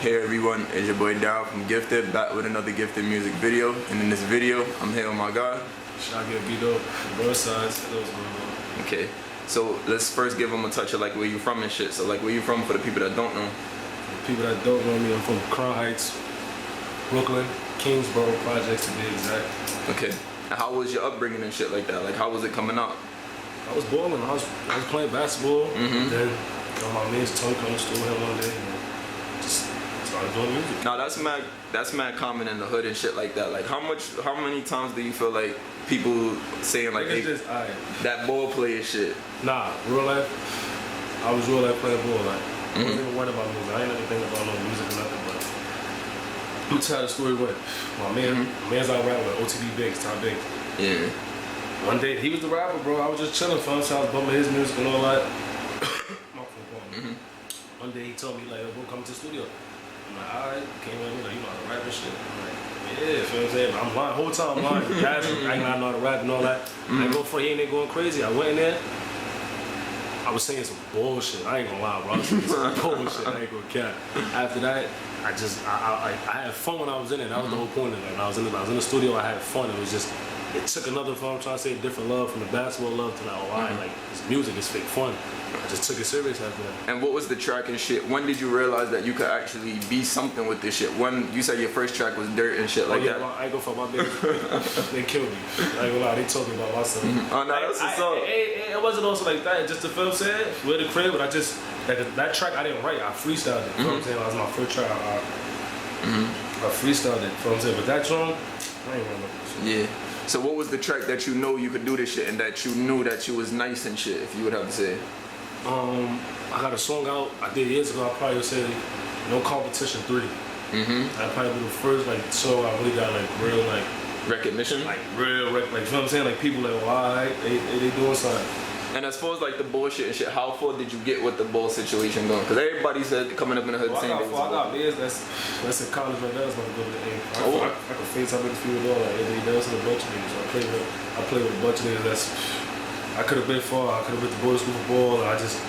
Hey everyone, it's your boy Daryl from Gifted, back with another Gifted music video. And in this video, I'm here with my guy, Sha Gambino, Borosides. What's going on? Okay, so let's first give them a touch of like where you from and shit. So like where you from for the people that don't know. For the people that don't know me, I'm from Crown Heights, Brooklyn, Kingsborough Projects to be exact. Okay, and how was your upbringing and shit like that? Like how was it coming up? I was balling. I was playing basketball. Then my man's told me to school him one day and just started doing music. Now that's mad common in the hood and shit like that. Like how many times do you feel like people saying like, hey, that ball player shit? Nah, real life, I was real life playing ball. Like I wasn't even worried about music. I ain't never think about no music or nothing. But let me tell you the story with my man's out rapping with OTB Biggs, Tom Biggs. Yeah. One day he was the rapper, bro. I was just chilling for him, so I was bumping his music and all that. One day he told me like, bro, come to the studio. I'm like, alright, came in, like, you know how to rap and shit. I'm like, yeah, you know what I'm saying? I'm lying, whole time I'm lying. Guys, I know how to rap and all that. I go for he ain't there going crazy. I went in there, I was saying some bullshit. I ain't gonna lie, bro. I was saying some bullshit. I ain't gonna cap. After that, I had fun when I was in it. That was the whole point of it. When I was in the studio, I had fun. It was just, it took another fun. I'm trying to say a different love from the basketball love to like, like this music is fake fun. I just took it serious after that. And what was the track and shit? When did you realize that you could actually be something with this shit? When you said your first track was Dirt and shit like that? I ain't go for my baby. They killed me. I ain't gonna lie, they told me about myself. Oh no, that's what's up. It wasn't also like that. Just the film said, with the crib, but I just that track I didn't write. I freestyled it. You know what I'm saying? That was my first track. I freestyled it. You know what I'm saying? But that song, I ain't remember. Yeah. So what was the track that you know you could do this shit and that you knew that you was nice and shit, if you would have to say? I got a song out I did years ago. I probably would say No Competition 3. That probably be the first like song I really got like real like recognition, like real like you know what I'm saying, like people like why they doing something. And as far as like the bullshit and shit, how far did you get with the ball situation going? Because everybody said coming up in the hood saying I got beers that's in college right now. That's gonna go to the A. I can FaceTime with people all like they dance with a bunch of niggas. So I play with a bunch of niggas. I could have been far. I could have been to Borosides with ball. And I just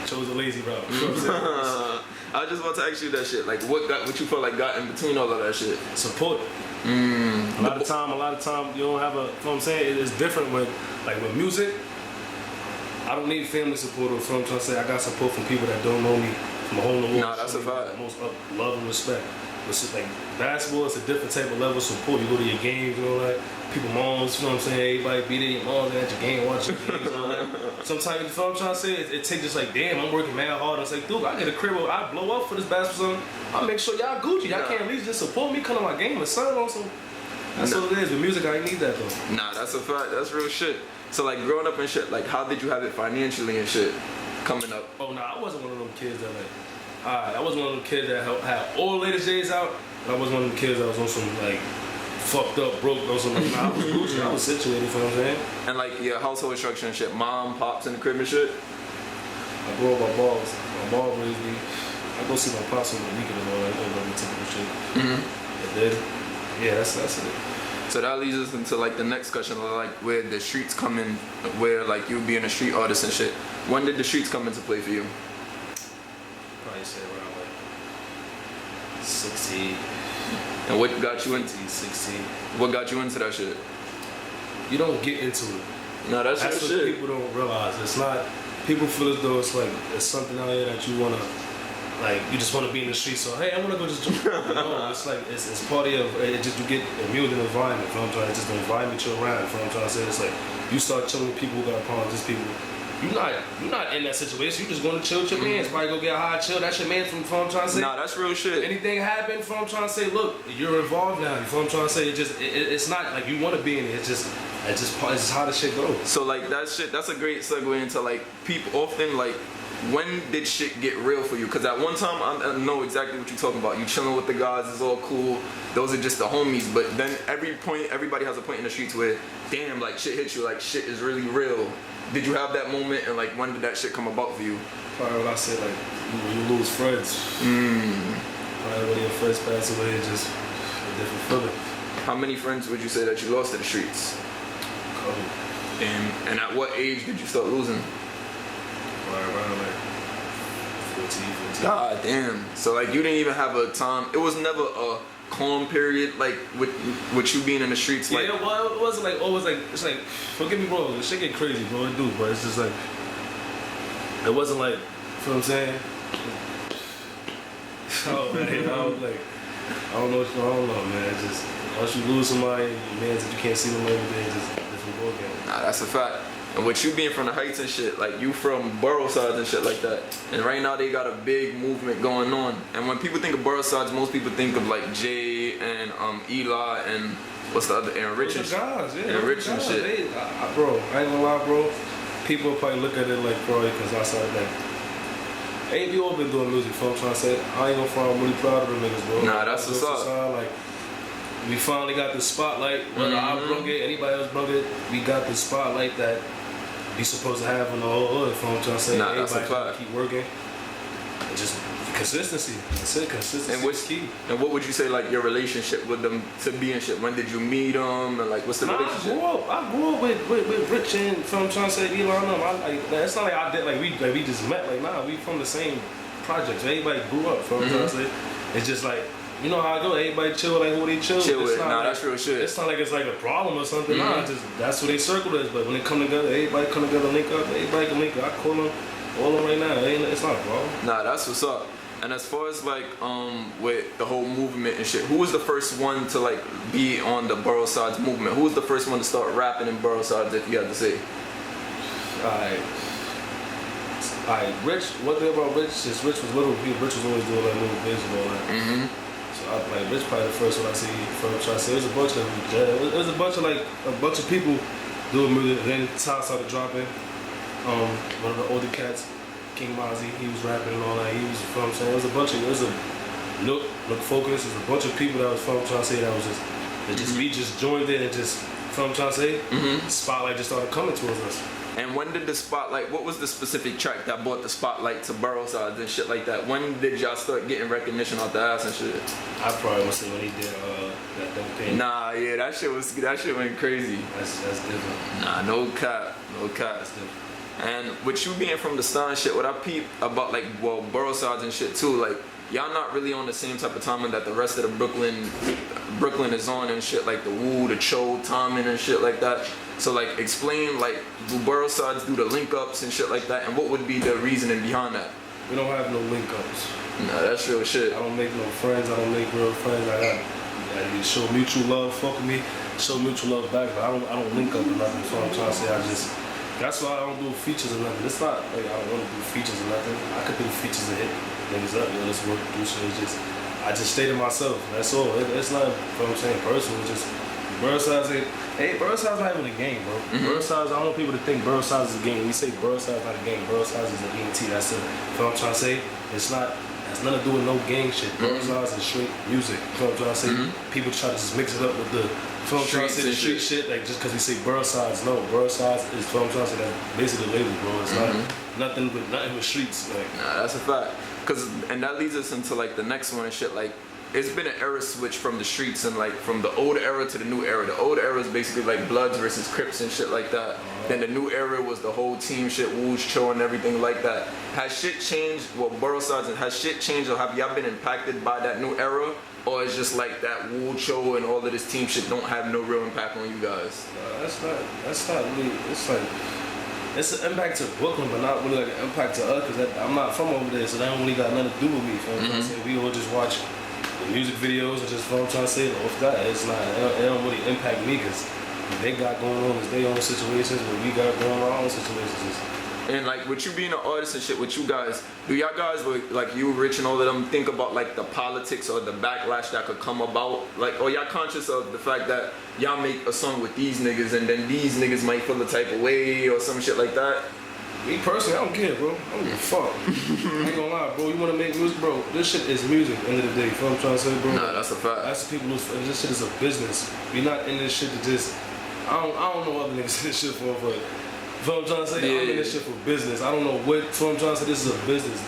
chose a lazy route. You know what I'm saying? I was just about to ask you that shit. Like, what you felt like got in between all of that shit? Support. A lot of time, you don't have a. You know what I'm saying? It's different with music. I don't need family support or something. I'm trying to say I got support from people that don't know me from a whole new world. Nah, that's a fact. Most love and respect. But it's like basketball, it's a different type of level of support. You go to your games, you know, like people moms, you know what I'm saying? Everybody be there, your moms at your game, watching your games, all that. Sometimes, you know what I'm trying to say? It takes just like, damn, I'm working mad hard. It's like, dude, I get a crib, I blow up for this basketball song. I'll make sure y'all Gucci. Y'all can't at least just support me, come to my game and sun on some. That's what it is. With music, I ain't need that though. Nah, that's a fact. That's real shit. So like growing up and shit, like how did you have it financially and shit coming up? Oh nah, I wasn't one of them kids that like, I wasn't one of them kids that had all the latest days out. But I wasn't one of them kids that was on some like fucked up, broke or something. Nah, I was Gucci. I was situated, you know what I'm saying? And like your household structure and shit, mom, pops in the crib and shit? I grew up with my balls. My mom raised me. I go see my pops on the weekend and all that, typical shit. And then, yeah, that's it. So that leads us into like the next question, like where the streets come in, where like you being a street artist and shit. When did the streets come into play for you? Probably say around like 16. And what got you into 16? What got you into that shit? You don't get into it. No, that's what shit. People don't realize. It's not. People feel as though it's like there's something out here that you wanna. Like you just want to be in the street, so hey, I want to go just jump. No, it's like it's part of it. Just you get immune to the environment. You know what I'm trying to just the environment you're around. You know what I'm trying to say? It's like you start chilling with people who got problems. Just people. You're not in that situation. You just going to chill with your mans. Probably go get high, chill. That's your man. From what I'm trying to say. Nah, that's real shit. Anything happen? From what I'm trying to say. Look, you're involved now. You know what I'm trying to say? It's not like you want to be in it. It's just how the shit goes. So like that shit. That's a great segue into like people often like. When did shit get real for you? Because at one time, I know exactly what you're talking about. You chilling with the guys, it's all cool. Those are just the homies. But then everybody has a point in the streets where, damn, like shit hits you, like shit is really real. Did you have that moment and like when did that shit come about for you? Probably when I said like, when you lose friends. Probably when your friends pass away, it's just a different feeling. How many friends would you say that you lost to the streets? A couple. And at what age did you start losing? Around like 14, 15. God damn. So like you didn't even have a time. It was never a calm period like with you being in the streets. Like, yeah, well, it wasn't like always like it's like. Don't get me wrong, the shit get crazy, bro. It do, but it's just like it wasn't like. You feel what I'm saying? Oh man, I was like, I don't know, man. It's just once you lose somebody, man, that you can't see them every day, it's just different ball game. nah, that's a fact. And with you being from the Heights and shit, like you from Borosides and shit like that. And right now they got a big movement going on. And when people think of Borosides, most people think of like Jay and Eli and what's the other, and Rich and shit. Guys, yeah, And Rich and shit. Bro, I ain't gonna lie, bro. People probably look at it like, bro, because I started like. Ain't you all been doing music, folks? I'm trying to say, I ain't gonna front, I'm really proud of them niggas, bro. Nah, that's what's up. Like, we finally got the spotlight. Whether I broke it, anybody else broke it, we got the spotlight that we supposed to have in the whole hood. I'm trying to say, nah, that's a everybody fact. keep working. And just consistency. That's it, consistency And what's key. And what would you say like your relationship with them to be and shit? When did you meet them? And like what's the relationship? I grew up with Rich and from trying to say Eli and them. It's not like I did like we just met. Like nah, we from the same projects. Everybody grew up from trying to say. It's just like you know how I go. Everybody chill like who they chill. Chill it's with. not Nah, like, that's real shit. It's not like it's like a problem or something. Nah, just that's what they circle is. But when they come together, everybody come together, link up. Everybody can link up. I call them all them right now. It's not a problem. Nah, that's what's up. And as far as like with the whole movement and shit, who was the first one to like be on the Borosides movement? Who was the first one to start rapping in Borosides, if you had to say? Alright, Rich. What thing about Rich? Since Rich was little, Rich was always doing like little vids and all that. So I like Rich probably the first one I see. From trying to say, it was a bunch of it was a bunch of like a bunch of people doing music. And then Ty started dropping. One of the older cats. King Mozzie, he was rapping and all that. He was, you know what I'm saying? It was a look focus. There's a bunch of people that was from trying to say that was just, we just joined in and just, from trying to say, spotlight just started coming towards us. And when did the spotlight, what was the specific track that brought the spotlight to Borosides and shit like that? When did y'all start getting recognition off the ass and shit? I probably would say when he did that Don't Pay. Nah, yeah, that shit went crazy. That's different. Nah, no cap. That's different. And with you being from the Stein shit, what I peep about like, well, Borosides and shit too, like, y'all not really on the same type of timing that the rest of the Brooklyn is on and shit, like the Woo, the Cho, timing and shit like that. So like, explain like, do Borosides do the link ups and shit like that, and what would be the reasoning behind that? We don't have no link ups. Nah, that's real shit. I don't make no friends, I don't make real friends. I show mutual love, fuck with me, show mutual love back, but I don't link up or nothing. So I'm trying to say, that's why I don't do features or nothing. It's not like I don't want to do features or nothing. I could do features and hit niggas up, let's work, do shit. I just stay to myself. That's all. It's not, what I'm saying, personal. It's just Borosides. Borosides not even a game, bro. Borosides, I don't want people to think Borosides is a game. We say Borosides not a game. Borosides is an ENT. That's it. What I'm trying to say, it's not. Has nothing to do with no gang shit. Borosides is straight music. You know what I'm trying to say? People try to just mix it up with the street shit, like just because we say Borosides, no. Borosides is what I'm trying to say, that's basically the label, bro. It's not nothing with streets. Like. Nah, that's a fact. And that leads us into like the next one and shit. Like, it's been an era switch from the streets and like from the old era to the new era. The old era is basically like Bloods versus Crips and shit like that. Then the new era was the whole team shit, Woo's, Cho, and everything like that. Has shit changed? Well, Borosides, has shit changed, or have y'all been impacted by that new era? Or it's just like that Woo, Cho, and all of this team shit don't have no real impact on you guys? That's not really, it's like, it's an impact to Brooklyn, but not really like an impact to us, because I'm not from over there, so that don't really got nothing to do with me. You know what I'm saying? We all just watch the music videos and just what I'm trying to say, off that, it's not, it don't really impact me, because what they got going on is their own situations, what we got going on, our own situations. And like with you being an artist and shit, with you guys, do y'all guys like you, Rich, and all of them think about like the politics or the backlash that could come about? Like, or y'all conscious of the fact that y'all make a song with these niggas and then these niggas might feel the type of way or some shit like that? Me personally, I don't care, bro. I don't give a fuck. I ain't gonna lie, bro. You wanna make music, bro? This shit is music. At the end of the day, you know what I'm trying to say, bro? Nah, that's a fact. That's the people who's. This shit is a business. We not in this shit to just. I don't know other niggas in this shit for, but. You know what I'm trying to say? Yeah. I'm in this shit for business. I don't know what. You know what I'm trying to say? This is a business.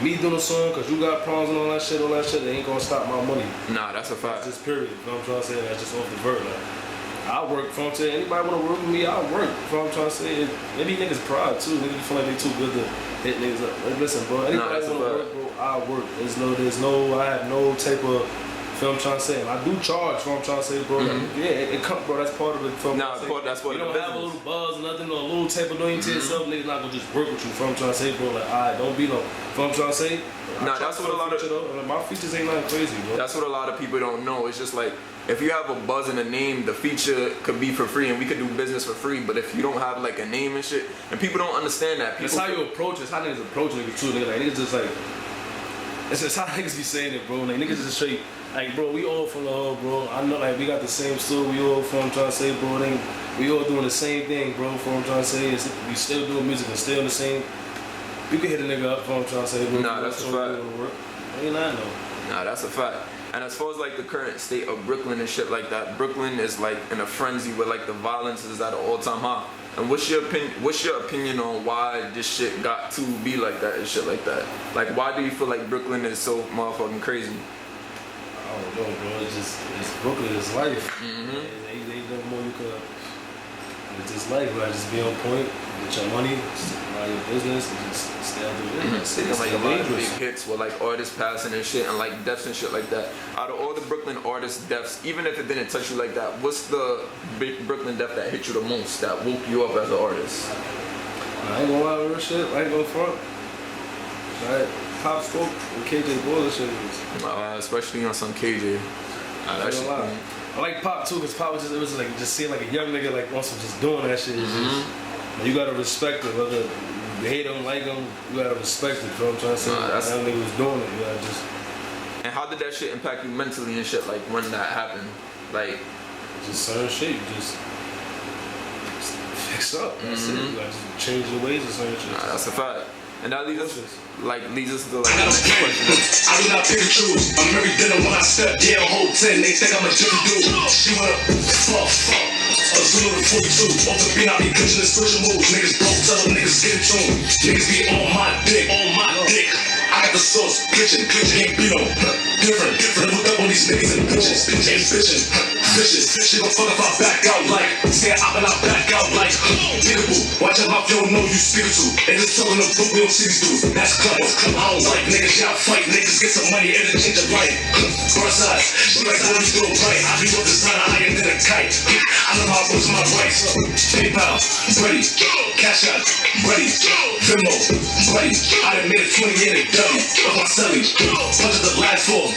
Me doing a song because you got problems and all that shit, they ain't gonna stop my money. Nah, that's a fact. That's just period. You know what I'm trying to say? That's just off the vert. Like, I work, you know what I'm saying? Anybody wanna work with me, I work. You know what I'm trying to say? Maybe niggas pride too. Niggas feel like they too good to, hit niggas up. Like, listen, bro. Anybody that's wanna a work, bro? I work. I have no type of. Feel what I'm trying to say? And I do charge, feel what I'm trying to say, bro. Like, yeah, it come, bro. That's part of it. Feel what I'm saying? That's part you of the don't have a business. little buzz or nothing, or a little type of annoying to yourself. Niggas not gonna just work with you. Feel what I'm trying to say, bro. Like, alright, don't be no. Feel what I'm trying to say? Nah, that's what a lot of. My features ain't nothing crazy, bro. That's what a lot of people don't know. It's just like if you have a buzz and a name, the feature could be for free, and we could do business for free. But if you don't have like a name and shit, and people don't understand that. That's how you approach it. It's how niggas approach niggas too. Niggas like niggas just like. It's just how niggas be saying it, bro. Like niggas just straight. Like, bro, we all from the hood, bro. I know, like, we got the same story. We all from, I'm trying to say, bro. We all doing the same thing, bro. From I'm trying to say, we still doing music and still the same. You can hit a nigga up, from I'm trying to say, bro. Nah, that's a fact. Ain't I know. Nah, that's a fact. And as far as like the current state of Brooklyn and shit like that, Brooklyn is like in a frenzy where like the violence is at an all-time high. And what's your opinion on why this shit got to be like that and shit like that? Like, why do you feel like Brooklyn is so motherfucking crazy? I don't know, bro. It's Brooklyn. It's life. Ain't no more you could. It's just life, bro. Just be on point, get your money, mind your business, and just stay out the business. It's like a lot of big hits with like artists passing and shit, and like deaths and shit like that. Out of all the Brooklyn artists' deaths, even if it didn't touch you like that, what's the big Brooklyn death that hit you the most, that woke you up as an artist? I ain't gonna lie to real shit. I ain't gonna front. Right? Pop Smoke and KJ Boiler shit was. Especially on some KJ. That shit. I like Pop too, cause Pop was just seeing like a young nigga like on some just doing that shit. You gotta respect it, whether you hate him, like him, you gotta respect it. You know what I'm trying to say? That nigga was doing it. You gotta just. And how did that shit impact you mentally and shit? Like when that happened, like. Just certain shit. You just fix up. That's it. You gotta just change your ways or certain shit. That's a fact. And that leads us to like I do not pick and choose. I'm every dinner when I step down, hold 10. They think I'm a Jimmy dude. She wanna fuck. A Zulu to 42. Off the beat, I be pitching the switching moves. Niggas broke, tell them niggas get in tune. Niggas be on my dick. I got the sauce, glitching, GAMBIINO. Different. Look up on these niggas and bitches. Ain't bitching. Vicious. She gon' fuck if I back out like. Say up and I back out like. Diggable. Watch out, mouth, you don't know you speaking to. They just talking to book, we don't see these dudes. That's clever. I don't like niggas, y'all fight. Niggas get some money and it change your life. Borosides. She like how you do it right. I be with designer higher than a kite. I know how I put my rights. PayPal, ready. Cash out, ready. Venmo, ready. I done made a 20 in a dummy. Of my celly. Punch at the last floor.